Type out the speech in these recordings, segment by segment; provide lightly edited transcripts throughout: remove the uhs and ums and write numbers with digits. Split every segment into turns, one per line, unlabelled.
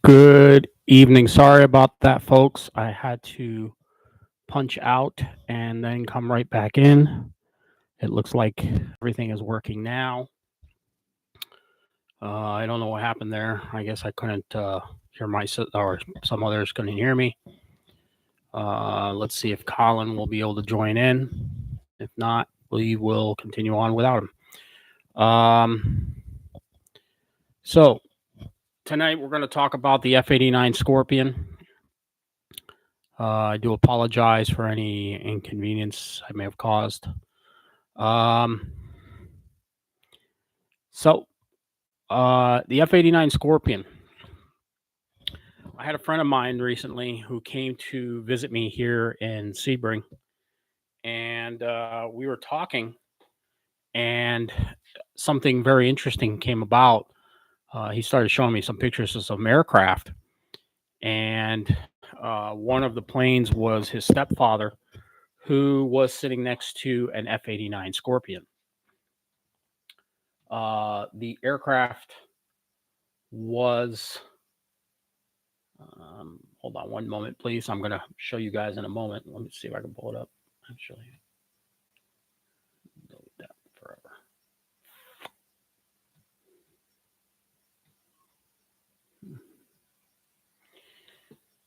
Good evening. Sorry about that, folks. I had to punch out and then come right back in. It looks like everything is working now. I don't know what happened there. I guess I couldn't hear or some others couldn't hear me. Let's see if Colin will be able to join in. If not, we will continue on without him. So tonight we're going to talk about the F-89 Scorpion. I do apologize for any inconvenience I may have caused. The F-89 Scorpion. I had a friend of mine recently who came to visit me here in Sebring, and we were talking, and something very interesting came about. He started showing me some pictures of some aircraft, and one of the planes was his stepfather, who was sitting next to an F-89 Scorpion. The aircraft was, hold on one moment, please. I'm going to show you guys in a moment. Let me see if I can pull it up. Actually, delete that forever.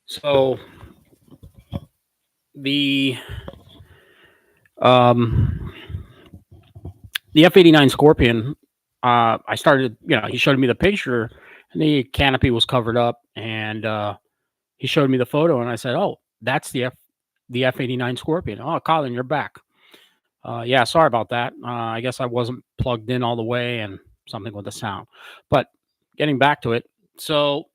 So the F-89 Scorpion, I started, he showed me the picture and the canopy was covered up, and he showed me the photo, and I said, "Oh, that's the F-89 Scorpion." "Oh, Colin, you're back." Yeah, sorry about that. I guess I wasn't plugged in all the way and something with the sound. But getting back to it, so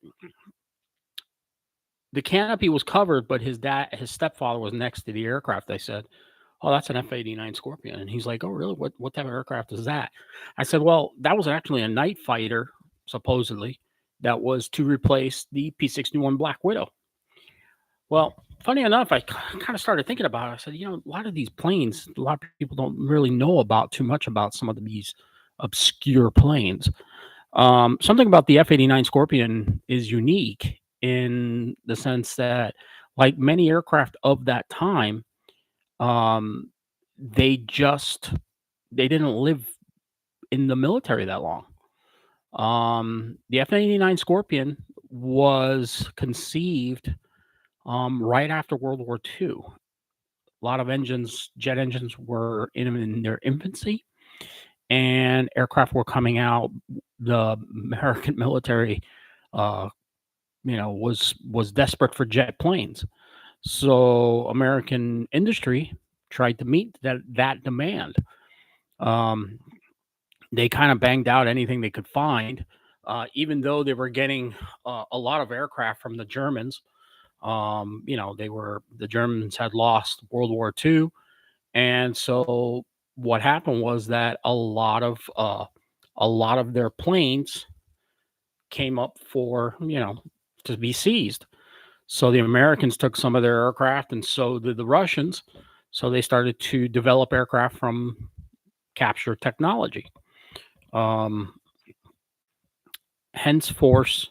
the canopy was covered, but his stepfather was next to the aircraft. I said, "Oh, that's an F-89 Scorpion." And he's like, "Oh, really? What type of aircraft is that?" I said, "Well, that was actually a night fighter, supposedly, that was to replace the P-61 Black Widow." Well, funny enough, I kind of started thinking about it. I said, a lot of these planes, a lot of people don't really know about too much about some of these obscure planes. Something about the F-89 Scorpion is unique in the sense that, like many aircraft of that time, um, they didn't live in the military that long. The F-89 Scorpion was conceived right after World War II. A lot of jet engines were in their infancy, and aircraft were coming out. The American military, was desperate for jet planes. So American industry tried to meet that demand. They kind of banged out anything they could find, even though they were getting a lot of aircraft from the Germans. The Germans had lost World War II, and so what happened was that a lot of their planes came up for to be seized. So the Americans took some of their aircraft, and so did the Russians. So they started to develop aircraft from capture technology. Henceforth,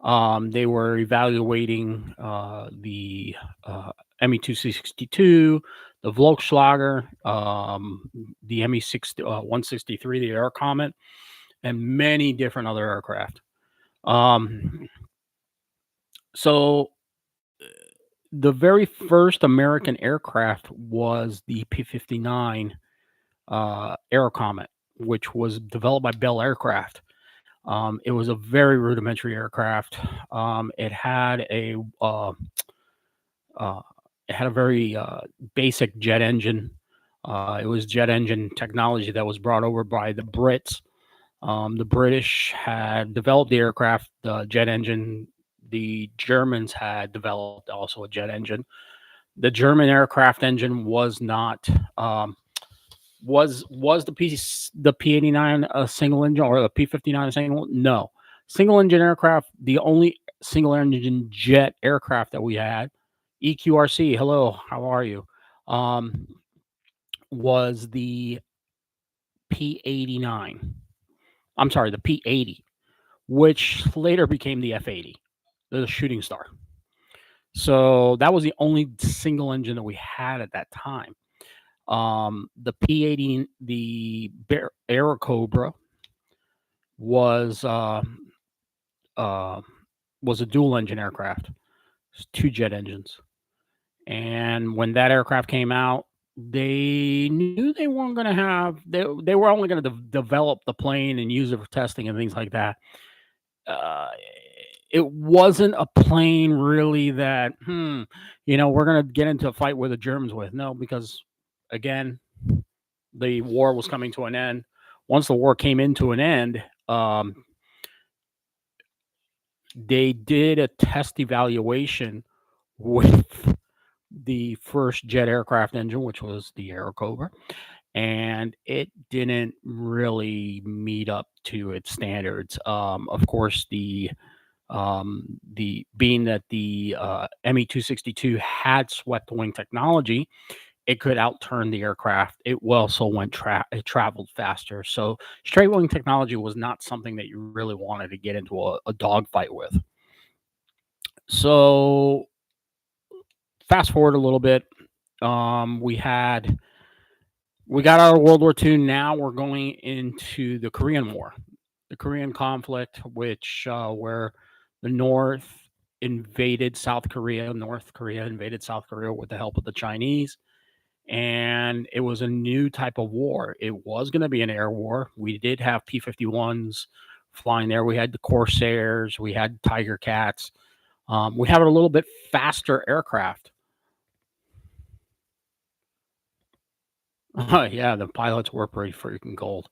they were evaluating the Me-262, the Volkswagen, the Me-163, the Air Comet, and many different other aircraft. So the very first American aircraft was the P-59 Air Comet, which was developed by Bell Aircraft. It was a very rudimentary aircraft. It had a very basic jet engine. It was jet engine technology that was brought over by the Brits. The British had developed the aircraft, the jet engine. The Germans had developed also a jet engine. The German aircraft engine was not was the P-89 a single engine, or the P-59 a single? No, single engine aircraft. The only single engine jet aircraft that we had, EQRC. Hello, how are you? Was the P-89. I'm sorry, the P-80, which later became the F-80. the Shooting Star. So that was the only single engine that we had at that time. The P-80, the Airacobra was uh, was a dual engine aircraft, two jet engines. And when that aircraft came out, they knew they weren't going to have they were only going to develop the plane and use it for testing and things like that. Uh, it wasn't a plane really that we're going to get into a fight with the Germans with. No, because again, the war was coming to an end. Once the war came into an end, they did a test evaluation with the first jet aircraft engine, which was the Airacobra, and it didn't really meet up to its standards. Of course, the being that the ME-262 had swept wing technology, it could outturn the aircraft. It also it traveled faster. So straight wing technology was not something that you really wanted to get into a dogfight with. So fast forward a little bit, we got out of World War II. Now we're going into the Korean War, the Korean conflict, which where the North invaded South Korea. North Korea invaded South Korea with the help of the Chinese. And it was a new type of war. It was going to be an air war. We did have P-51s flying there. We had the Corsairs. We had Tiger Cats. We had a little bit faster aircraft. Yeah, the pilots were pretty freaking gold.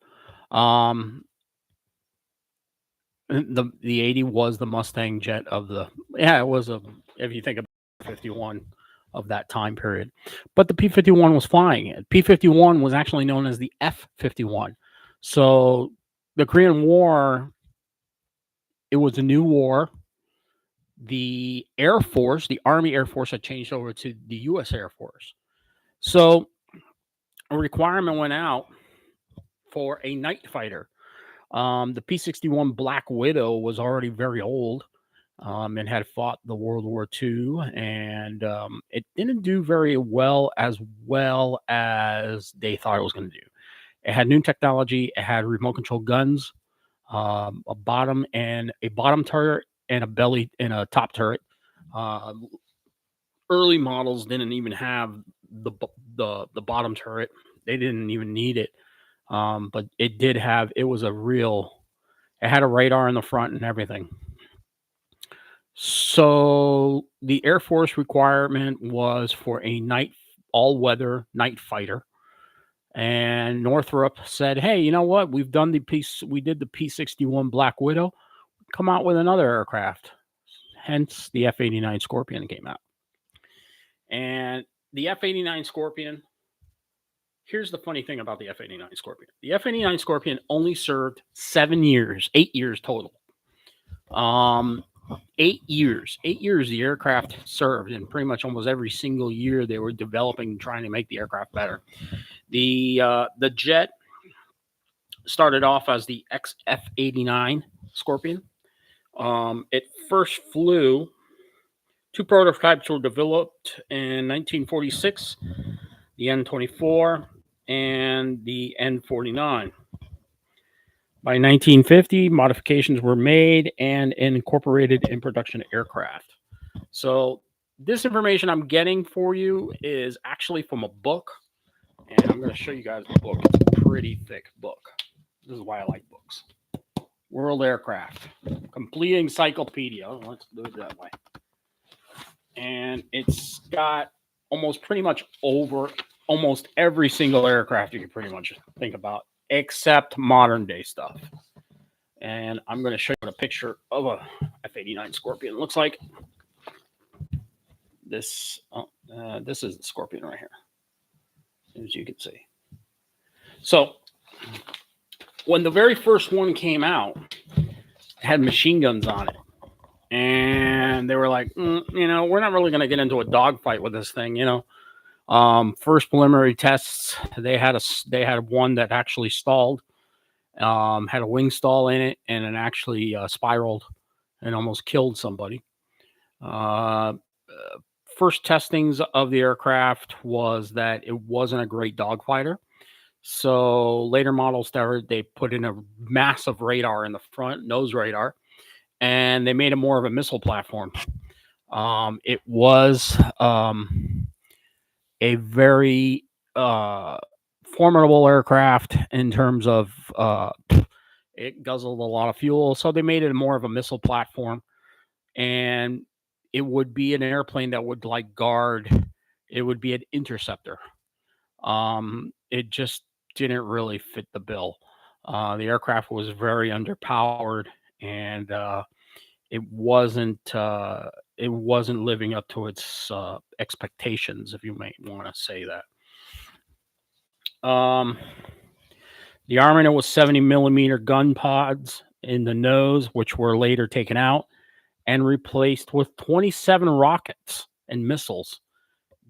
The 80 was the Mustang jet of the it was if you think about 51 of that time period. But the P-51 was flying it. P-51 was actually known as the F-51. So the Korean War, it was a new war. The Air Force, the Army Air Force, had changed over to the U.S. Air Force. So a requirement went out for a night fighter. The P-61 Black Widow was already very old. And had fought the World War II, and it didn't do very well as they thought it was going to do. It had new technology. It had remote control guns, a bottom turret, and a belly and a top turret. Early models didn't even have the bottom turret. They didn't even need it, but it did have. It was It had a radar in the front and everything. So the Air Force requirement was for a all-weather night fighter. And Northrop said, "Hey, you know what? We did the P-61 Black Widow. Come out with another aircraft." Hence, the F-89 Scorpion came out. And the F-89 Scorpion, here's the funny thing about the F-89 Scorpion. The F-89 Scorpion only served 8 years total. 8 years. 8 years the aircraft served, and pretty much almost every single year they were developing and trying to make the aircraft better. The jet started off as the F-89 Scorpion. It first flew. 2 prototypes were developed in 1946, the N-24 and the N-49. By 1950, modifications were made and incorporated in production aircraft. So this information I'm getting for you is actually from a book, and I'm going to show you guys the book. It's a pretty thick book. This is why I like books. World Aircraft, complete encyclopedia. Let's do it that way. And it's got pretty much over almost every single aircraft you can pretty much think about, except modern day stuff. And I'm going to show you a picture of a F-89 Scorpion. It looks like this. This is the Scorpion right here, as you can see. So when the very first one came out, it had machine guns on it. And they were like, we're not really going to get into a dogfight with this thing, First preliminary tests, they had one that actually stalled, had a wing stall in it, and it actually spiraled and almost killed somebody. Uh, First testings of the aircraft was that it wasn't a great dogfighter. So later models they put in a massive radar in the front, nose radar, and they made it more of a missile platform. It was a very formidable aircraft in terms of it guzzled a lot of fuel, so they made it more of a missile platform, and it would be an airplane that would like guard. It would be an interceptor. It just didn't really fit the bill. The aircraft was very underpowered, and it wasn't living up to its expectations, if you may want to say that. The armament was 70 millimeter gun pods in the nose, which were later taken out and replaced with 27 rockets and missiles.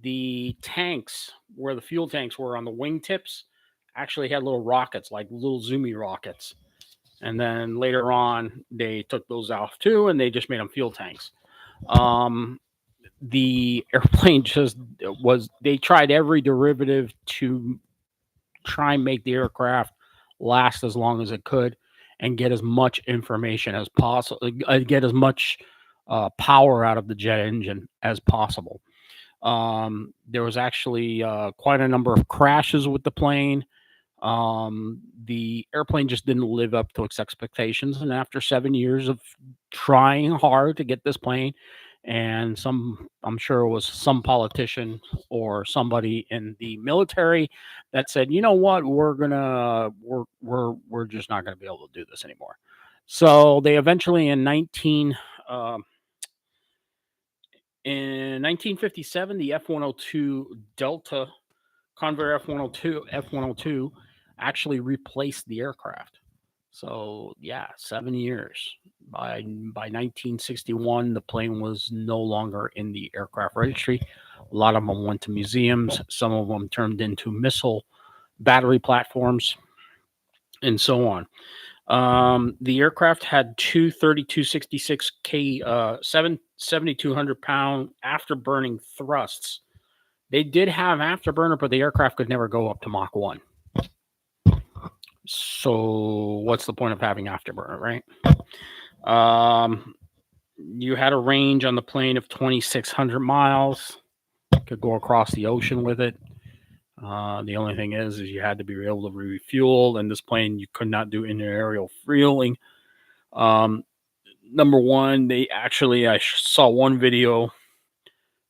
The tanks, where the fuel tanks were on the wingtips, actually had little rockets, like little zoomy rockets. And then later on, they took those off too, and they just made them fuel tanks. The airplane they tried every derivative to try and make the aircraft last as long as it could and get as much information as possible, get as much power out of the jet engine as possible. There was actually quite a number of crashes with the plane. The airplane just didn't live up to its expectations. And after 7 years of trying hard to get this plane, and I'm sure it was some politician or somebody in the military that said, you know what, we're just not gonna be able to do this anymore. So they eventually in 1957, the F-102 Delta Convair F-102 actually replaced the aircraft. So yeah, 7 years. By 1961, the plane was no longer in the aircraft registry. A lot of them went to museums. Some of them turned into missile battery platforms, and so on. The aircraft had two 3266K 7,200 pound afterburning thrusts. They did have afterburner, but the aircraft could never go up to Mach 1. So what's the point of having afterburner, right? You had a range on the plane of 2,600 miles. Could go across the ocean with it. The only thing is you had to be able to refuel, and this plane you could not do inter-aerial fueling. Number one, I saw one video,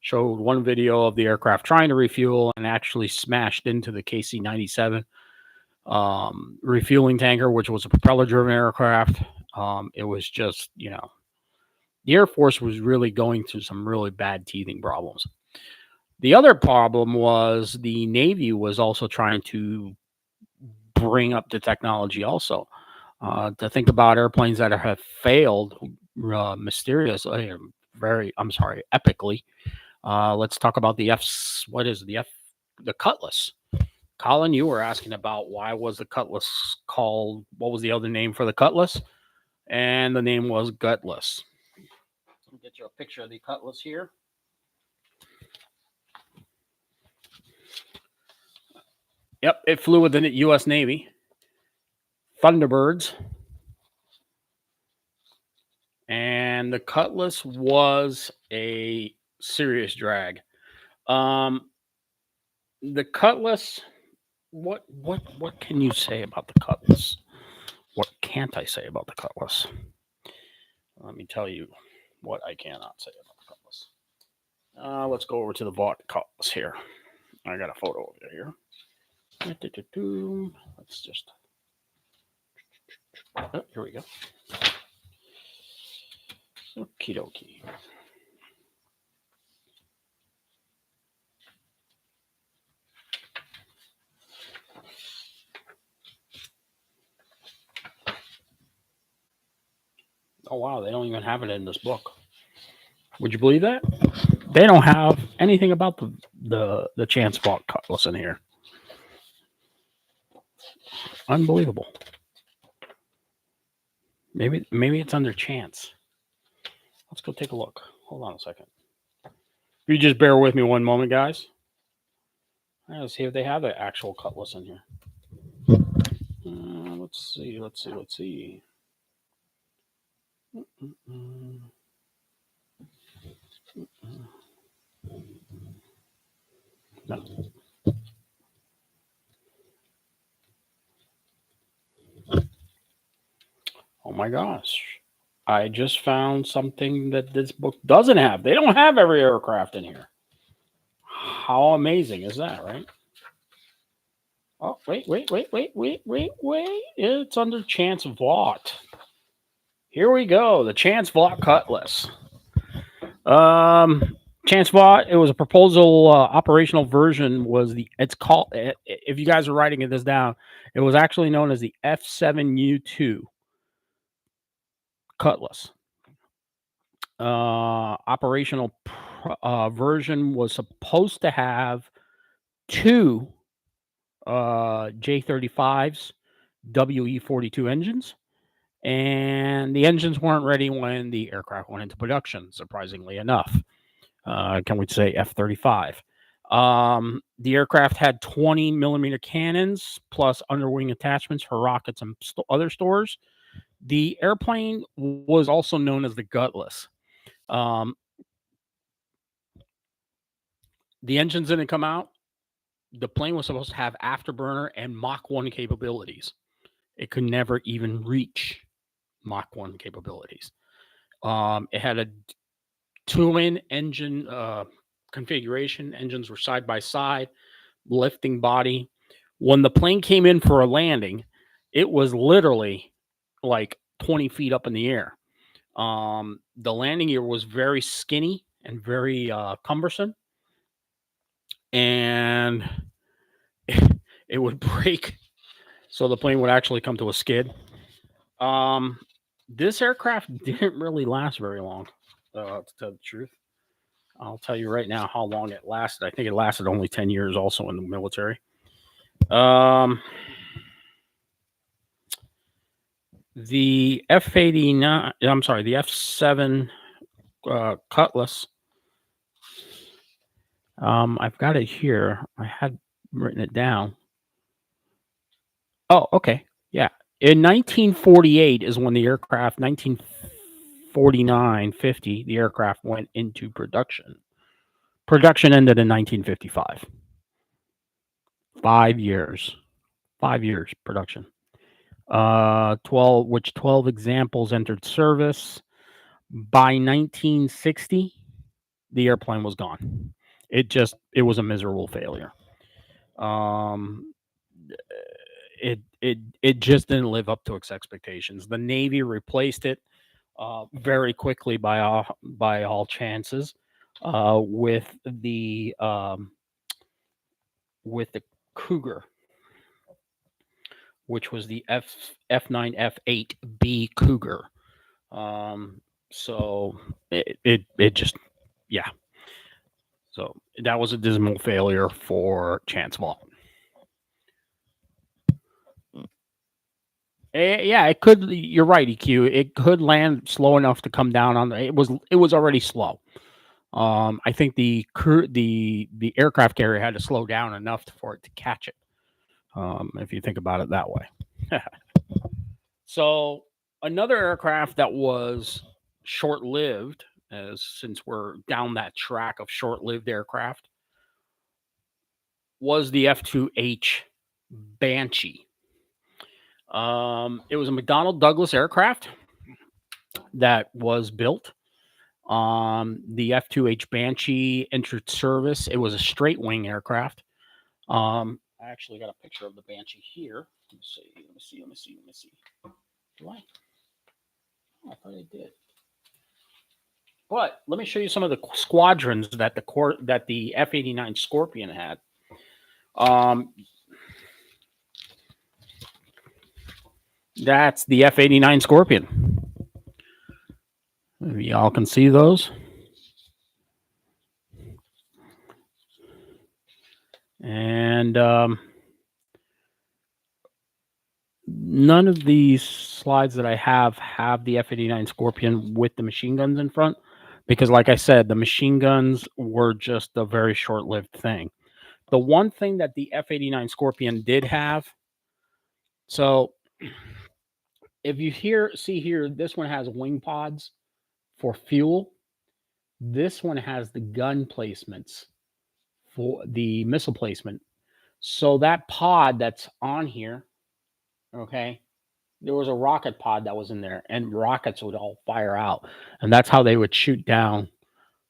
showed one video of the aircraft trying to refuel and actually smashed into the KC-97 refueling tanker, which was a propeller-driven aircraft. It was just, the Air Force was really going through some really bad teething problems. The other problem was the Navy was also trying to bring up the technology also. To think about airplanes that have failed mysteriously, epically. Let's talk about the the Cutlass. Colin, you were asking about why was the Cutlass called, what was the other name for the Cutlass? And the name was Gutless. Let me get you a picture of the Cutlass here. Yep, it flew with the U.S. Navy. Thunderbirds. And the Cutlass was a serious drag. The Cutlass, what can you say about the Cutlass? What can't I say about the Cutlass? Let me tell you what I cannot say about the Cutlass. Let's go over to the Vought Cutlass here. I got a photo of it here. Let's just... Oh, here we go. Okie dokie. Oh wow, they don't even have it in this book. Would you believe that? They don't have anything about the Chance Vought Cutlass in here. Unbelievable. Maybe it's under Chance. Let's go take a look. hold on a second. If you just bear with me one moment, guys. Let's see if they have the actual cutlass in here. Let's see. No. Oh my gosh. I just found something that this book doesn't have. They don't have every aircraft in here. How amazing is that, right? Oh, wait. It's under Chance Vought. Here we go. The Chance Vought Cutlass. Chance Vought, it was a proposal operational version it's called, if you guys are writing this down, it was actually known as the F7U2 Cutlass. Operational version was supposed to have two J35s WE42 engines, and the engines weren't ready when the aircraft went into production, surprisingly enough. Can we say F-35? The aircraft had 20 millimeter cannons plus underwing attachments for rockets and other stores. The airplane was also known as the Gutless. The engines didn't come out. The plane was supposed to have afterburner and Mach 1 capabilities. It could never even reach Mach 1 capabilities. It had a twin engine configuration. Engines were side by side, lifting body. When the plane came in for a landing, it was literally like 20 feet up in the air. The landing gear was very skinny and very cumbersome, and it would break, so the plane would actually come to a skid. This aircraft didn't really last very long, to tell the truth. I'll tell you right now how long it lasted. I think it lasted only 10 years also in the military. The F-89, I'm sorry, the F-7 Cutlass. I've got it here. I had written it down. Oh, okay. Yeah. In 1948 is when the aircraft, 1949, 50, the aircraft went into production. Production ended in 1955. 5 years. 5 years production. 12 examples entered service. By 1960, the airplane was gone. It was a miserable failure. It just didn't live up to its expectations. The Navy replaced it very quickly by all chances with the Cougar, which was the F-9 F-8B Cougar. So it just, yeah. So that was a dismal failure for Chance Vought. Yeah, it could. You're right, EQ. It could land slow enough to come down on. It was already slow. I think the aircraft carrier had to slow down enough for it to catch it. If you think about it that way. So another aircraft that was short-lived, since we're down that track of short-lived aircraft, was the F-2H Banshee. It was a McDonnell Douglas aircraft that was built. The F-2H Banshee entered service. It was a straight wing aircraft. I actually got a picture of the Banshee here. Let me see. Do I? Oh, I thought I did. But let me show you some of the squadrons that the F-89 Scorpion had. That's the F-89 Scorpion. Maybe y'all can see those. And none of these slides that I have the F-89 Scorpion with the machine guns in front. because, like I said, the machine guns were just a very short-lived thing. The one thing that the F-89 Scorpion did have, so if you see here, this one has wing pods for fuel. This one has the gun placements for the missile placement. So that pod that's on here, okay, there was a rocket pod that was in there, and rockets would all fire out, and that's how they would shoot down.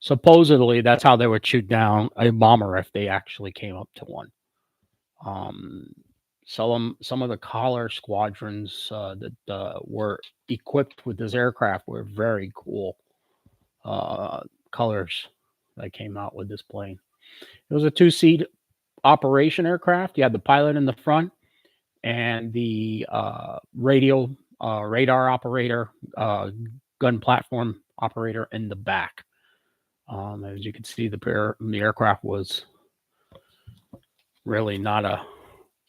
Supposedly, that's how they would shoot down a bomber if they actually came up to one. Some of the collar squadrons that were equipped with this aircraft were very cool colors that came out with this plane. It was a two-seat operation aircraft. You had the pilot in the front and the radar operator, gun platform operator in the back. As you can see, the aircraft was really not a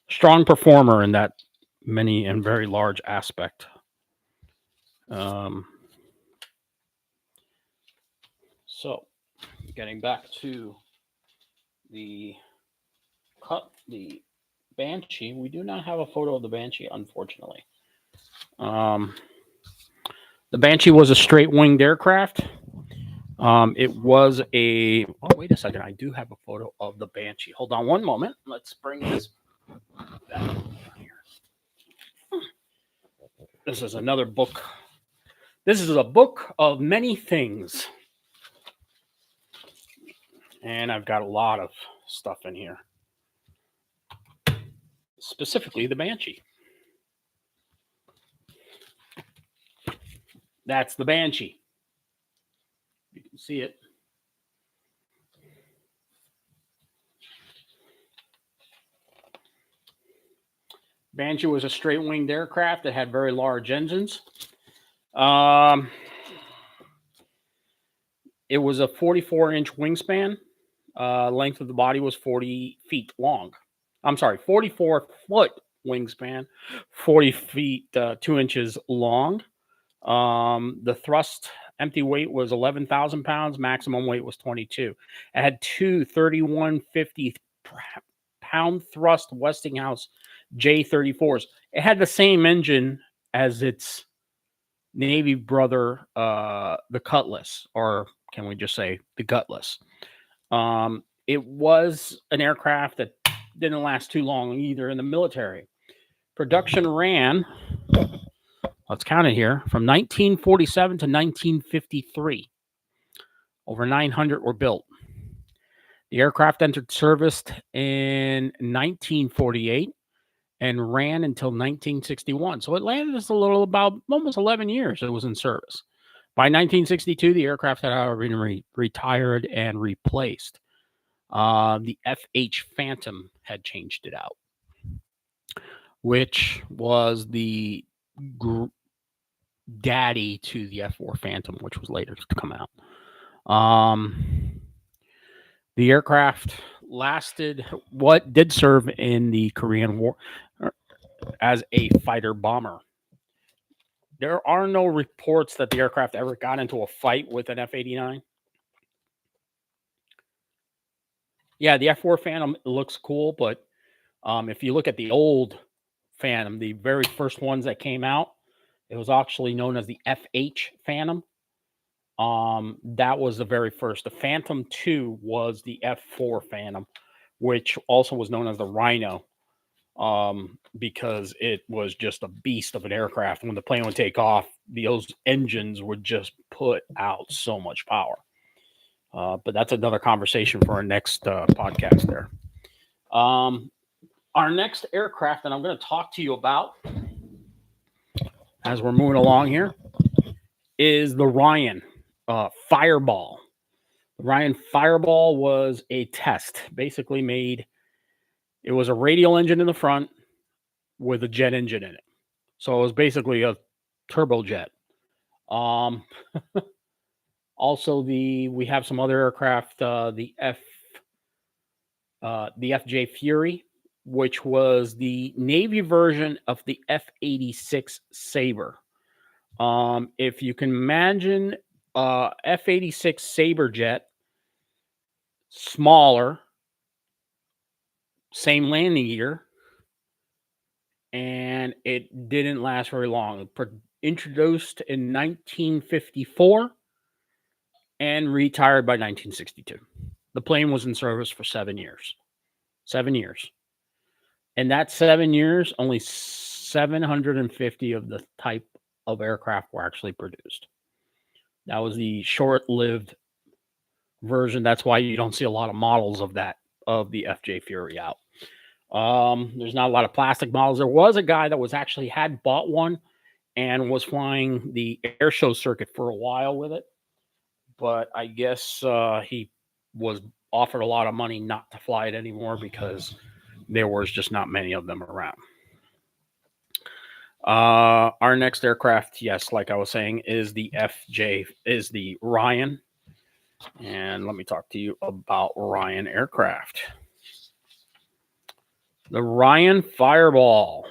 strong performer in that many and very large aspect. So, getting back to the Banshee, we do not have a photo of the Banshee, unfortunately. The Banshee was a straight-winged aircraft. It was a... Oh, wait a second. I do have a photo of the Banshee. Hold on one moment. Let's bring this back here. This is another book. This is a book of many things. And I've got a lot of stuff in here. Specifically, the Banshee. That's the Banshee. You can see it. Banshee was a straight-winged aircraft that had very large engines. It was a 44-inch wingspan. Length of the body was 40 feet long. I'm sorry, 44-foot wingspan, 40 feet, 2 inches long. The thrust empty weight was 11,000 pounds. Maximum weight was 22. It had two 3150-pound thrust Westinghouse J-34s. It had the same engine as its Navy brother, the Cutlass, or can we just say the Gutless? It was an aircraft that didn't last too long either in the military. Production ran, let's count it here, from 1947 to 1953. Over 900 were built. The aircraft entered service in 1948 and ran until 1961. So it landed us a little about almost 11 years it was in service. By 1962, the aircraft had already been retired and replaced. The FH Phantom had changed it out, which was the daddy to the F4 Phantom, which was later to come out. The aircraft did serve in the Korean War as a fighter bomber. There are no reports that the aircraft ever got into a fight with an F-89. Yeah, the F4 Phantom looks cool, but if you look at the old Phantom, the very first ones that came out, it was actually known as the FH Phantom. That was the very first. The Phantom 2 was the F4 Phantom, which also was known as the Rhino, because it was just a beast of an aircraft. When the plane would take off, those engines would just put out so much power. But that's another conversation for our next podcast there. Our next aircraft that I'm going to talk to you about as we're moving along here is the Ryan Fireball. The Ryan Fireball was a test, basically made. It was a radial engine in the front with a jet engine in it. So it was basically a turbojet. Also, we have some other aircraft, the FJ Fury, which was the Navy version of the F-86 Sabre. If you can imagine F-86 Sabre jet, smaller, same landing gear, and it didn't last very long. Introduced in 1954 and retired by 1962. The plane was in service for 7 years. 7 years. In that 7 years, only 750 of the type of aircraft were actually produced. That was the short-lived version. That's why you don't see a lot of models of that, of the FJ Fury out. There's not a lot of plastic models. There was a guy that had bought one and was flying the air show circuit for a while with it, but I guess he was offered a lot of money not to fly it anymore because there was just not many of them around. Our next aircraft, yes, like I was saying, is the Ryan. And let me talk to you about Ryan aircraft. The Ryan Fireball.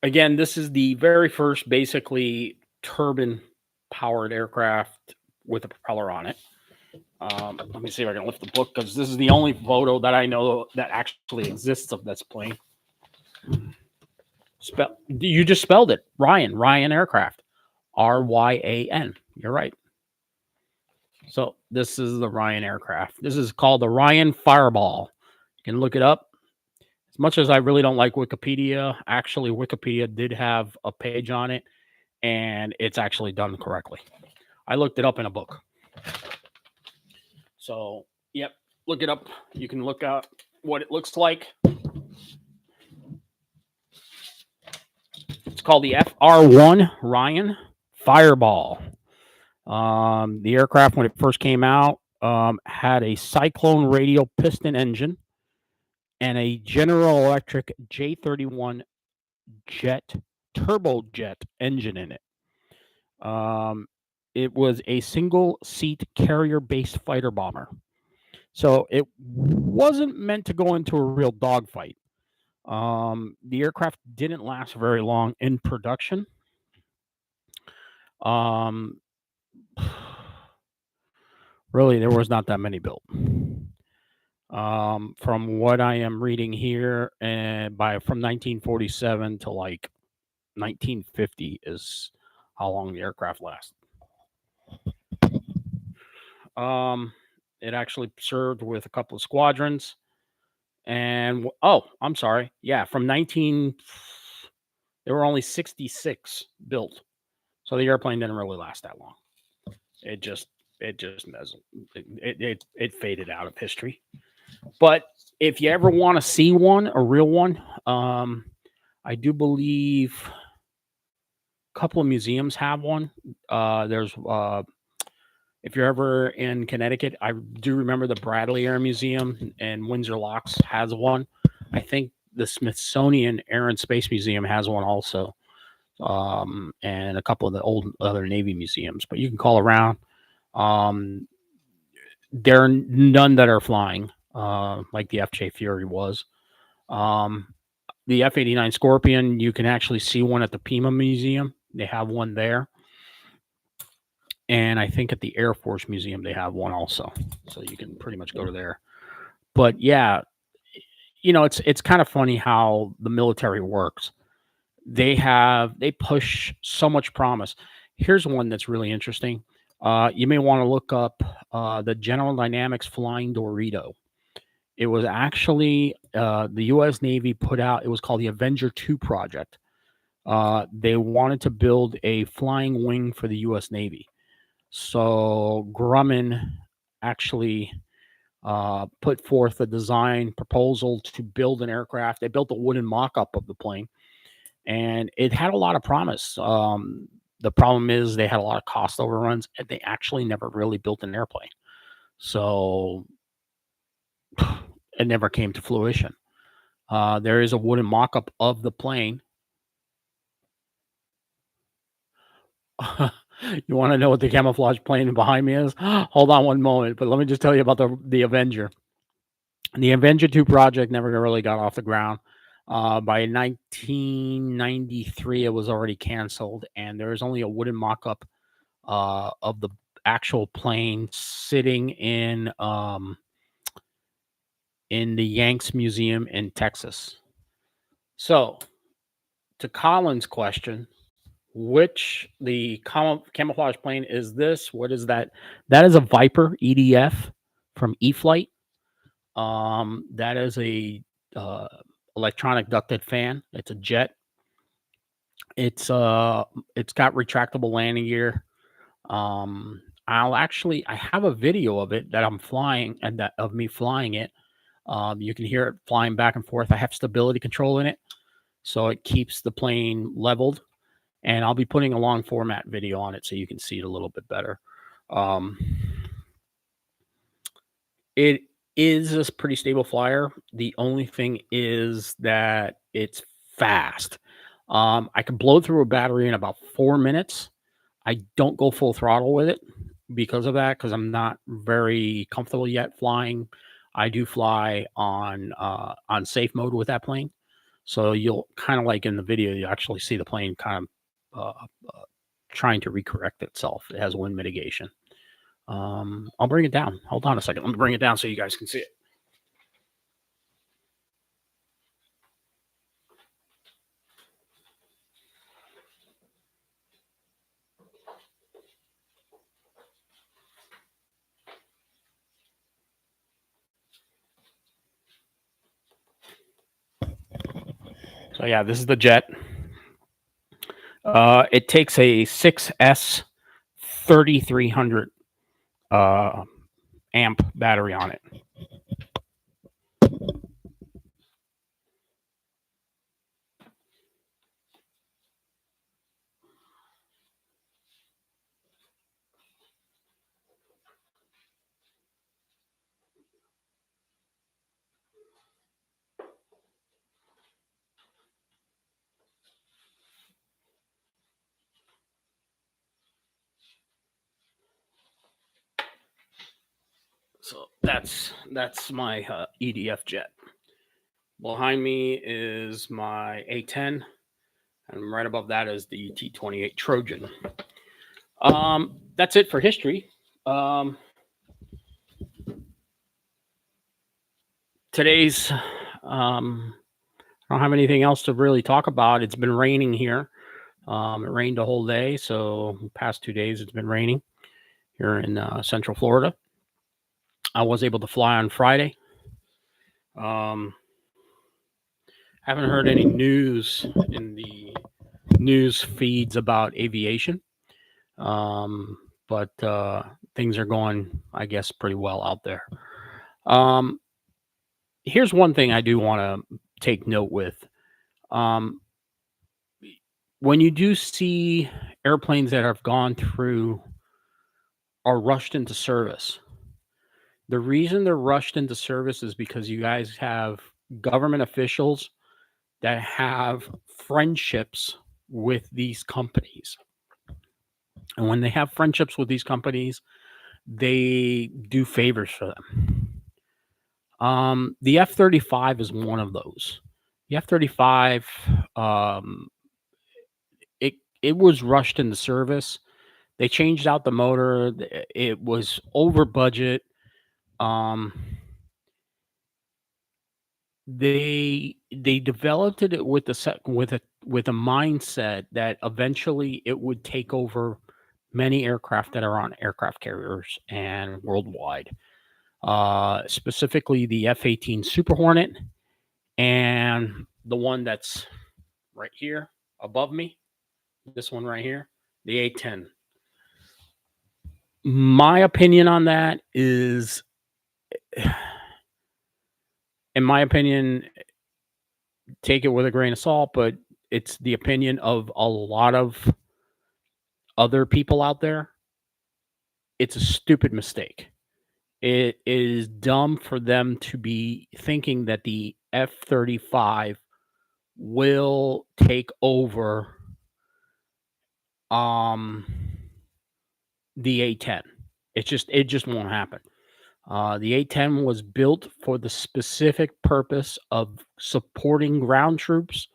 Again, this is the very first basically turbine-powered aircraft with a propeller on it. Let me see if I can lift the book, because this is the only photo that I know that actually exists of this plane. You just spelled it. Ryan aircraft. Ryan. You're right. So this is the Ryan aircraft. This is called the Ryan Fireball. You can look it up. As much as I really don't like Wikipedia, actually Wikipedia did have a page on it, and it's actually done correctly. I looked it up in a book. So, yep, look it up. You can look up what it looks like. It's called the FR1 Ryan Fireball. The aircraft, when it first came out, had a Cyclone radial piston engine and a General Electric J31 jet turbojet engine in it. It was a single-seat carrier-based fighter bomber. So it wasn't meant to go into a real dogfight. The aircraft didn't last very long in production. Really, there was not that many built. From what I am reading here, from 1947 to like 1950 is how long the aircraft lasted. It actually served with a couple of squadrons, and I'm sorry, yeah, there were only 66 built, so the airplane didn't really last that long. It just faded out of history. But if you ever want to see one, a real one, I do believe a couple of museums have one. There's if you're ever in Connecticut, I do remember the Bradley Air Museum and Windsor Locks has one. I think the Smithsonian Air and Space Museum has one also, and a couple of the old other Navy museums. But you can call around. There are none that are flying, like the FJ Fury was. The F-89 Scorpion, you can actually see one at the Pima Museum. They have one there. And I think at the Air Force Museum, they have one also. So you can pretty much go to there. But yeah, it's kind of funny how the military works. They push so much promise. Here's one that's really interesting. You may want to look up the General Dynamics Flying Dorito. It was actually the U.S. Navy put out, it was called the Avenger 2 project. They wanted to build a flying wing for the U.S. Navy. So Grumman actually put forth a design proposal to build an aircraft. They built a wooden mock-up of the plane, and it had a lot of promise. The problem is they had a lot of cost overruns, and they actually never really built an airplane. So it never came to fruition. There is a wooden mock-up of the plane. You want to know what the camouflage plane behind me is? Hold on one moment, but let me just tell you about the Avenger. The Avenger 2 project never really got off the ground. By 1993, it was already canceled, and there is only a wooden mock-up of the actual plane sitting in the Yanks Museum in Texas. So, to Colin's question, which the camouflage plane is this? What is that? That is a Viper EDF from E-Flight. That is a electronic ducted fan. It's a jet. It's got retractable landing gear. I have a video of it that I'm flying and that of me flying it. You can hear it flying back and forth. I have stability control in it, so it keeps the plane leveled. And I'll be putting a long format video on it so you can see it a little bit better. It is a pretty stable flyer. The only thing is that it's fast. I can blow through a battery in about 4 minutes. I don't go full throttle with it because of that, because I'm not very comfortable yet flying. I do fly on safe mode with that plane. So you'll kind of like in the video, you actually see the plane kind of trying to recorrect itself. It has wind mitigation. I'll bring it down. Hold on a second. Let me bring it down so you guys can see it. So yeah, this is the jet. It takes a 6S 3300 amp battery on it. So that's my EDF jet. Behind me is my A10, and right above that is the T-28 Trojan. That's it for history. Today's I don't have anything else to really talk about. It's been raining here. It rained the whole day, so the past 2 days it's been raining here in Central Florida. I was able to fly on Friday. Haven't heard any news in the news feeds about aviation, but things are going, I guess, pretty well out there. Here's one thing I do want to take note with. When you do see airplanes that have gone through or rushed into service, the reason they're rushed into service is because you guys have government officials that have friendships with these companies. And when they have friendships with these companies, they do favors for them. The F-35 is one of those. The F-35, it was rushed into service. They changed out the motor. It was over budget. They developed it with a mindset that eventually it would take over many aircraft that are on aircraft carriers and worldwide. Specifically the F-18 Super Hornet and the one that's right here above me. This one right here, the A-10. My opinion on that is, in my opinion, take it with a grain of salt, but it's the opinion of a lot of other people out there. It's a stupid mistake. It is dumb for them to be thinking that the F-35 will take over the A-10. It just won't happen. The A-10 was built for the specific purpose of supporting ground troops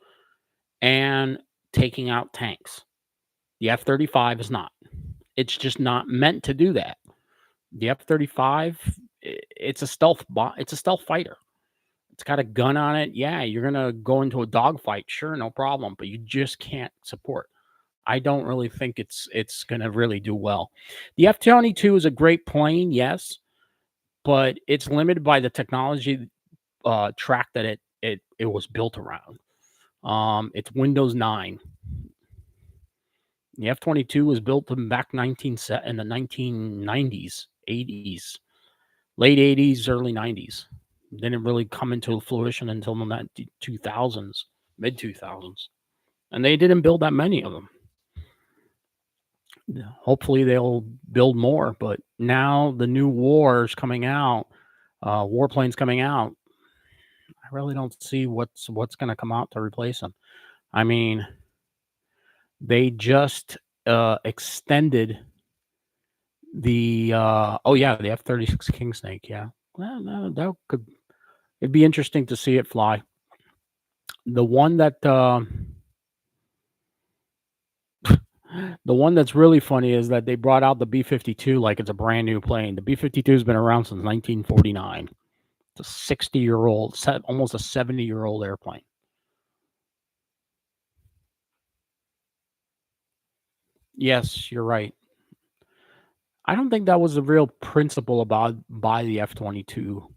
and taking out tanks. The F-35 is not. It's just not meant to do that. The F-35, it's a it's a stealth fighter. It's got a gun on it. Yeah, you're gonna go into a dogfight, sure, no problem, but you just can't support. I don't really think it's gonna really do well. The F-22 is a great plane, yes, but it's limited by the technology track that it was built around. It's Windows 9. The F-22 was built in back in the 1990s, 80s, late 80s, early 90s. Didn't really come into fruition until the 2000s, mid 2000s, and they didn't build that many of them. Hopefully, they'll build more. But now the new wars coming out, warplanes coming out. I really don't see what's going to come out to replace them. I mean, they just extended the the F-36 King Snake. Yeah, well, that could, it'd be interesting to see it fly. The one that the one that's really funny is that they brought out the B-52 like it's a brand new plane. The B-52 has been around since 1949. It's a 60-year-old, almost a 70-year-old airplane. Yes, you're right. I don't think that was the real principle by the F-22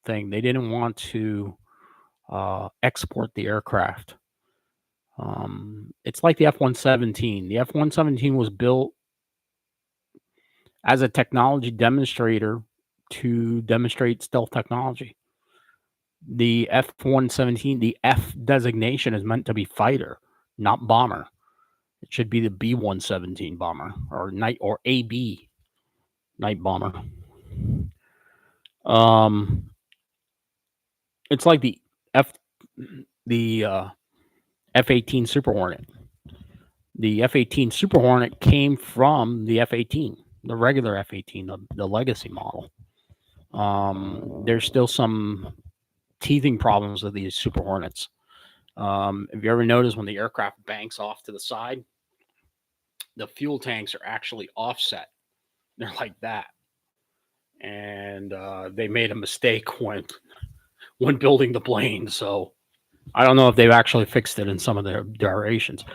thing. They didn't want to export the aircraft. It's like the F-117. The F-117 was built as a technology demonstrator to demonstrate stealth technology. The F-117, the F designation is meant to be fighter, not bomber. It should be the B-117 bomber or AB night bomber. It's like F the F-18 Super Hornet. The F-18 Super Hornet came from the F-18, the regular F-18, the legacy model. There's still some teething problems with these Super Hornets. Have you ever noticed when the aircraft banks off to the side, the fuel tanks are actually offset? They're like that, and they made a mistake when building the plane. So I don't know if they've actually fixed it in some of their durations.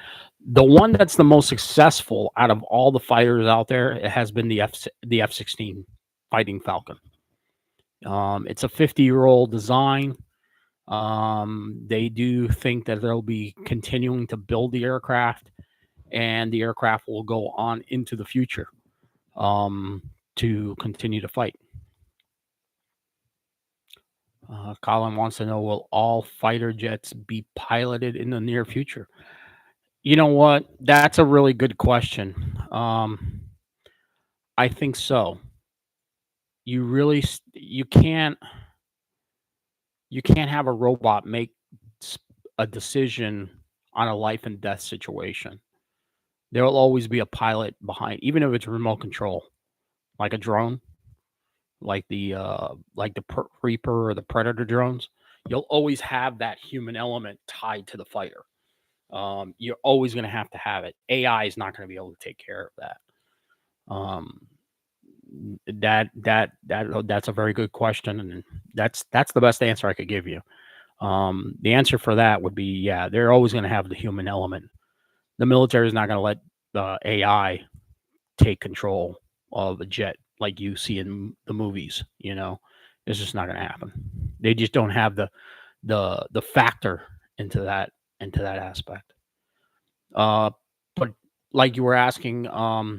The one that's the most successful out of all the fighters out there, it has been the F-16 Fighting Falcon. It's a 50-year-old design. They do think that they'll be continuing to build the aircraft, and the aircraft will go on into the future to continue to fight. Colin wants to know, will all fighter jets be piloted in the near future? You know what? That's a really good question. I think so. You can't have a robot make a decision on a life and death situation. There will always be a pilot behind, even if it's remote control, like a drone, like the Reaper or the Predator drones. You'll always have that human element tied to the fighter. You're always going to have it. AI is not going to be able to take care of that. That's a very good question, and that's the best answer I could give you. The answer for that would be, yeah, they're always going to have the human element. The military is not going to let the AI take control of a jet like you see in the movies. It's just not going to happen. They just don't have the factor into that aspect. But like you were asking, I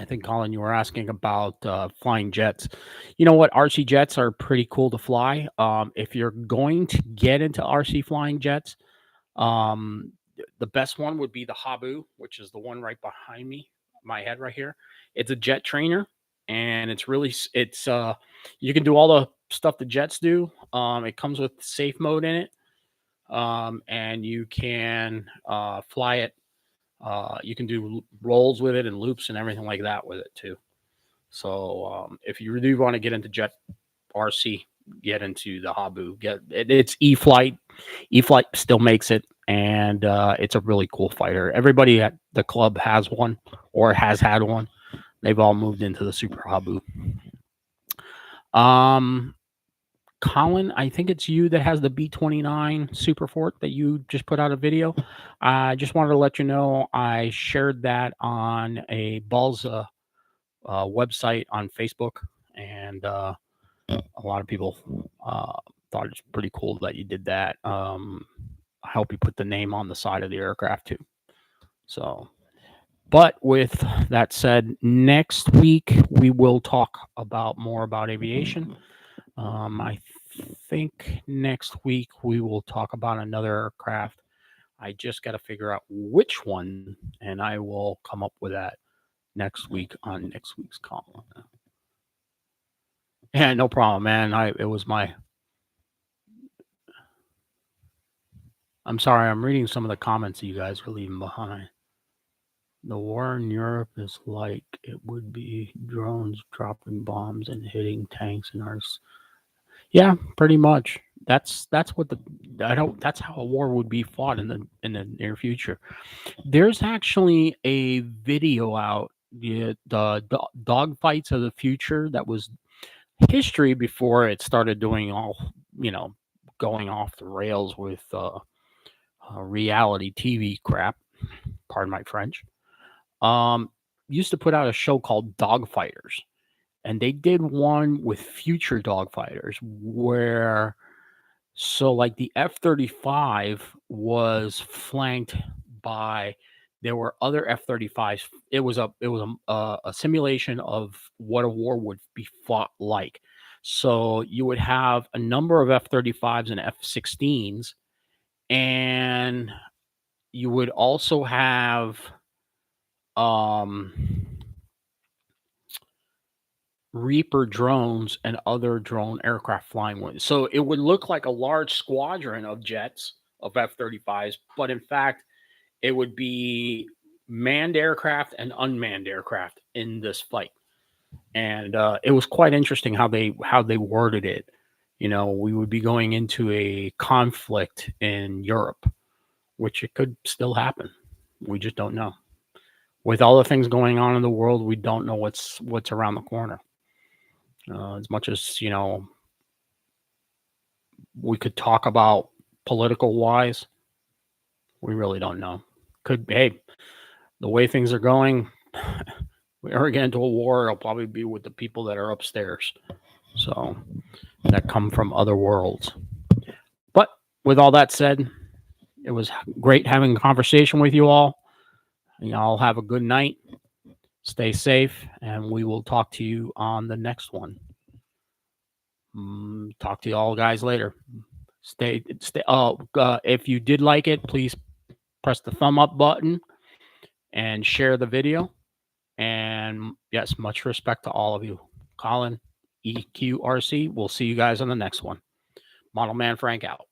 think, Colin, you were asking about flying jets. You know what? RC jets are pretty cool to fly. If you're going to get into RC flying jets, the best one would be the Habu, which is the one right behind me, my head right here. It's a jet trainer, and it's you can do all the stuff the jets do. It comes with safe mode in it, and you can fly it. You can do rolls with it and loops and everything like that with it too. So if you really want to get into jet RC, get into the Habu. It's E-Flight. E-Flight still makes it, and it's a really cool fighter. Everybody at the club has one or has had one. They've all moved into the Super Habu. Colin, I think it's you that has the B-29 Super Fort that you just put out a video. I just wanted to let you know I shared that on a Balza website on Facebook, and a lot of people thought it's pretty cool that you did that. I hope you put the name on the side of the aircraft too. So, but with that said, next week we will talk about more about aviation. I think next week we will talk about another aircraft. I just got to figure out which one, and I will come up with that next week on next week's call. Yeah, no problem, man. It was my. I'm sorry, I'm reading some of the comments that you guys were leaving behind. The war in Europe is like it would be drones dropping bombs and hitting tanks and ours. Yeah, pretty much. That's what that's how a war would be fought in the near future. There's actually a video out, the dog fights of the future, that was history before it started doing all, going off the rails with reality TV crap. Pardon my French. Used to put out a show called Dogfighters, and they did one with future dogfighters where, so like the F-35 was flanked by, there were other F-35s. It was a simulation of what a war would be fought like. So you would have a number of F-35s and F-16s, and you would also have Reaper drones and other drone aircraft flying with. So it would look like a large squadron of jets, of F-35s, but in fact, it would be manned aircraft and unmanned aircraft in this fight. And it was quite interesting how they worded it. We would be going into a conflict in Europe, which it could still happen. We just don't know. With all the things going on in the world, we don't know what's around the corner. As much as we could talk about political wise, we really don't know. Hey, the way things are going, we ever get into a war, it'll probably be with the people that are upstairs, so that come from other worlds. But with all that said, it was great having a conversation with you all. Y'all have a good night. Stay safe, and we will talk to you on the next one. Talk to you all guys later. Stay. If you did like it, please press the thumb up button and share the video. And yes, much respect to all of you. Colin, EQ Rc. We'll see you guys on the next one. Model Man Frank out.